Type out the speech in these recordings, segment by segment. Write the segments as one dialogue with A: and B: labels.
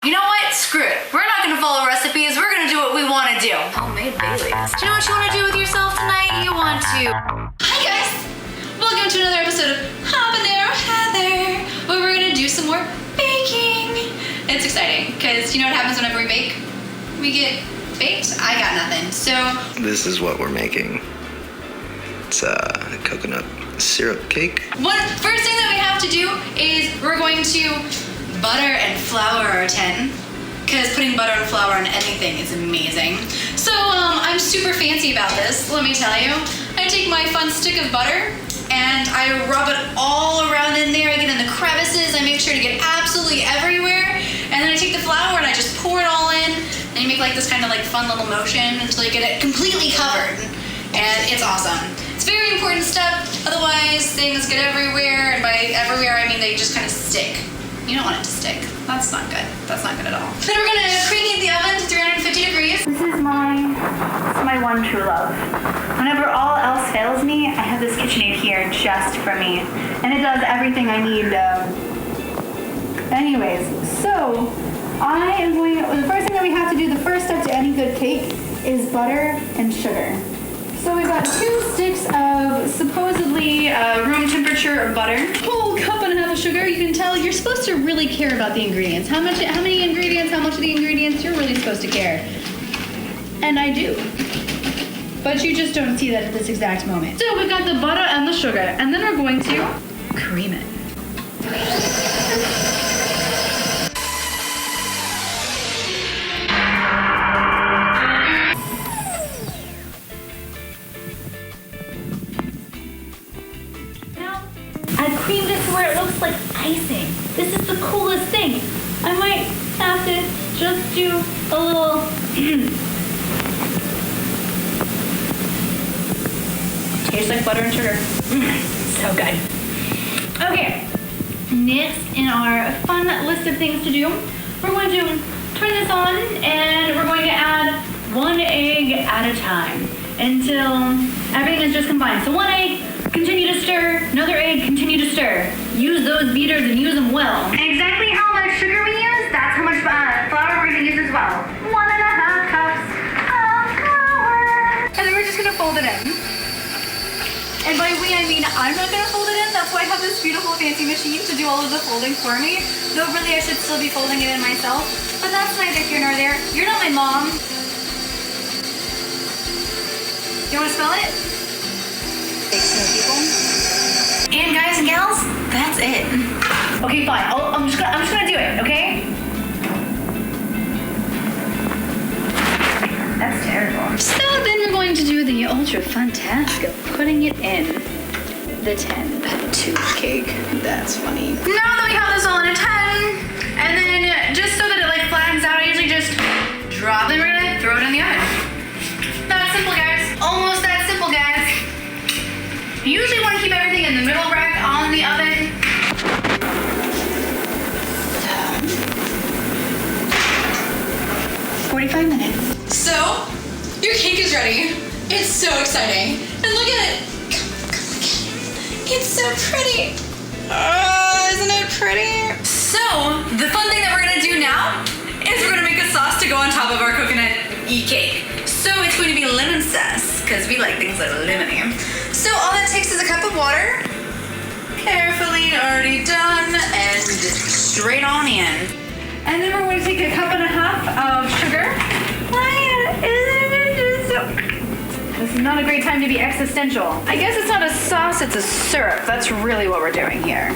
A: You know what? Screw it. We're not gonna follow recipes. We're gonna do what we want to do. Homemade Baileys. Do you know what you want to do with yourself tonight? You want to... Hi guys! Welcome to another episode of Habanero Heather, where we're gonna do some more baking. It's exciting, because you know what happens whenever we bake? We get baked. I got nothing, so...
B: This is what we're making. It's a coconut syrup cake.
A: First thing that we have to do is we're going to butter and flour our tin, because putting butter and flour on anything is amazing. So I'm super fancy about this, let me tell you. I take my fun stick of butter and I rub it all around in there. I get in the crevices, I make sure to get absolutely everywhere, and then I take the flour and I just pour it all in, and you make like this kind of like fun little motion until you get it completely covered, and it's awesome. It's a very important step, otherwise things get everywhere, and by everywhere I mean they just kind of stick. You don't want it to stick. That's not good. That's not good at all. Then we're gonna preheat the oven to 350 degrees.
C: This is my one true love. Whenever all else fails me, I have this KitchenAid here just for me. And it does everything I need. Anyways, so the first thing that we have to do, the first step to any good cake is butter and sugar. So we've got 2 sticks of supposedly room temperature butter, whole cup and a half of sugar. You can tell you're supposed to really care about the ingredients. How many ingredients, how much of the ingredients you're really supposed to care. And I do. But you just don't see that at this exact moment. So we've got the butter and the sugar, and then we're going to cream it. I've creamed it to where it looks like icing. This is the coolest thing. I might have to just do a little... Tastes like butter and sugar. So good. Okay, next in our fun list of things to do, we're going to turn this on and we're going to add 1 egg at a time until everything is just combined. So 1 egg, continue to stir, another egg, continue to stir. Use those beaters and use them well. And exactly how much sugar we use, that's how much flour we're gonna use as well. 1.5 cups of flour. And then we're just gonna fold it in. And by we, I mean I'm not gonna fold it in, that's why I have this beautiful fancy machine to do all of the folding for me. Though really I should still be folding it in myself, but that's neither here nor there. You're not my mom. You wanna smell it? People. And guys and gals, that's it. Okay, fine. I'm just gonna do it, okay? That's terrible. So then we're going to do the ultra fun task of putting it in the tin. Tube cake. That's funny. Now that we have this all in a tin, and then just so that it like flattens out, I usually just drop it in, throw it in the oven. That's simple, guys. Almost that simple, guys. You usually want to keep everything in the middle rack on the oven. 45 minutes. So, your cake is ready. It's so exciting. And look at it. It's so pretty. Oh, isn't it pretty? So, the fun thing that we're gonna do now is we're gonna make a sauce to go on top of our coconut cake. So it's going to be lemon zest, because we like things that are lemony. So all that takes is a cup of water, carefully already done, and straight on in. And then we're going to take a cup and a half of sugar. This is not a great time to be existential. I guess it's not a sauce, it's a syrup. That's really what we're doing here.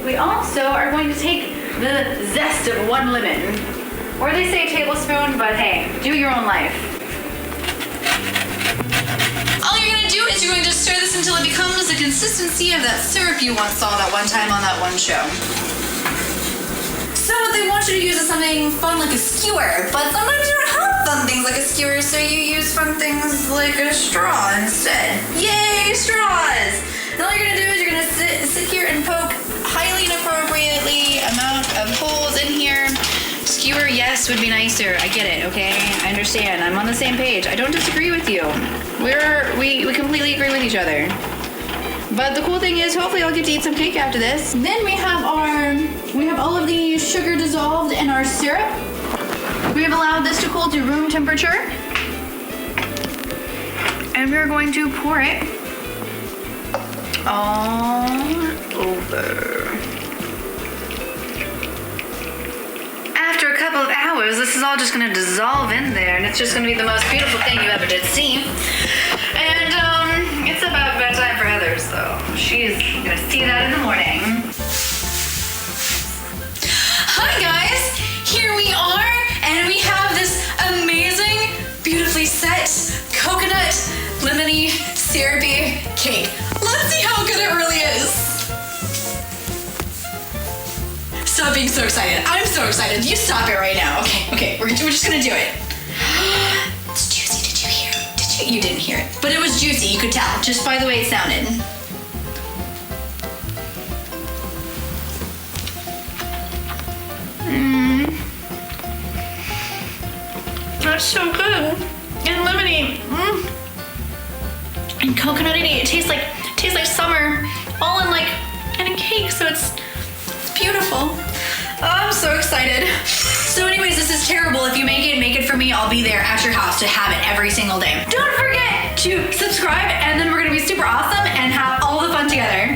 C: We also are going to take the zest of 1 lemon. Or they say tablespoon, but hey, do your own life. All you're gonna do is you're going to stir this until it becomes the consistency of that syrup you once saw that one time on that one show. So what they want you to use is something fun like a skewer, but sometimes you don't have fun things like a skewer, so you use fun things like a straw instead. Yay, straws! And all you're gonna do is you're gonna sit here and poke highly inappropriately amount of holes in here. Skewer, yes, would be nicer. I get it, okay? I understand. I'm on the same page. I don't disagree with you. We completely agree with each other. But the cool thing is, hopefully I'll get to eat some cake after this. Then we have all of the sugar dissolved in our syrup. We have allowed this to cool to room temperature. And we're going to pour it all over. After a couple of hours, this is all just gonna dissolve in there, and it's just gonna be the most beautiful thing you ever did see. And it's about bedtime for Heather, so she's gonna see that in the morning.
A: Hi guys, here we are, and we have this amazing, beautifully set coconut lemony syrupy cake. Let's see how good it really is. Stop being so excited. I'm so excited. You stop it right now. Okay, we're just gonna do it. It's juicy. Did you hear? You didn't hear it, but it was juicy. You could tell just by the way it sounded.
C: That's so good. And lemony. And coconutty. It tastes like summer, all in a cake. So it's beautiful.
A: Oh, I'm so excited. So anyways, this is terrible. If you make it for me. I'll be there at your house to have it every single day. Don't forget to subscribe, and then we're gonna be super awesome and have all the fun together.